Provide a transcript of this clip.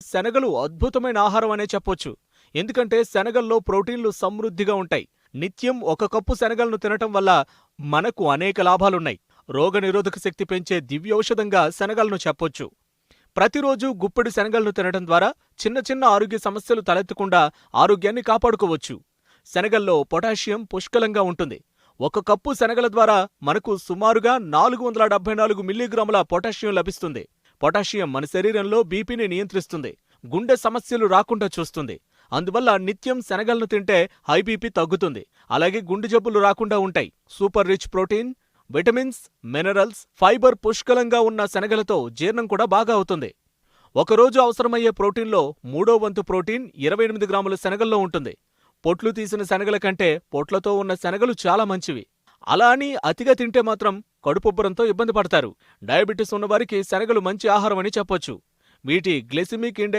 శనగలు అద్భుతమైన ఆహారం అనే చెప్పొచ్చు. ఎందుకంటే శనగల్లో ప్రోటీన్లు సమృద్ధిగా ఉంటాయి. నిత్యం ఒక కప్పు శనగలను తినటం వల్ల మనకు అనేక లాభాలున్నాయి. రోగనిరోధక శక్తి పెంచే దివ్యౌషధంగా శనగలను చెప్పొచ్చు. ప్రతిరోజు గుప్పెడు శనగలను తినటం ద్వారా చిన్న చిన్న ఆరోగ్య సమస్యలు తలెత్తకుండా ఆరోగ్యాన్ని కాపాడుకోవచ్చు. శనగల్లో పొటాషియం పుష్కలంగా ఉంటుంది. ఒక కప్పు శనగల ద్వారా మనకు సుమారుగా 474 మిల్లీగ్రాముల పొటాషియం లభిస్తుంది. పొటాషియం మన శరీరంలో బీపీని నియంత్రిస్తుంది, గుండె సమస్యలు రాకుండా చూస్తుంది. అందువల్ల నిత్యం శనగలను తింటే హై బీపీ తగ్గుతుంది. అలాగే గుండె జబ్బులు రాకుండా ఉంటాయి. Super rich protein, vitamins, minerals, fibre పుష్కలంగా ఉన్న శనగలతో జీర్ణం కూడా బాగా అవుతుంది. ఒకరోజు అవసరమయ్యే ప్రోటీన్లో 3/4 ప్రోటీన్ 28 గ్రాముల శనగల్లో ఉంటుంది. పొట్లు తీసిన శనగల కంటే పొట్లతో ఉన్న శనగలు చాలా మంచివి. అలా అని అతిగా తింటే మాత్రం కడుపుబ్బరంతో ఇబ్బంది పడతారు. డయాబెటిస్ ఉన్నవారికి శనగలు మంచి ఆహారం అని చెప్పొచ్చు. వీటి గ్లైసెమిక్ ఇండెక్స్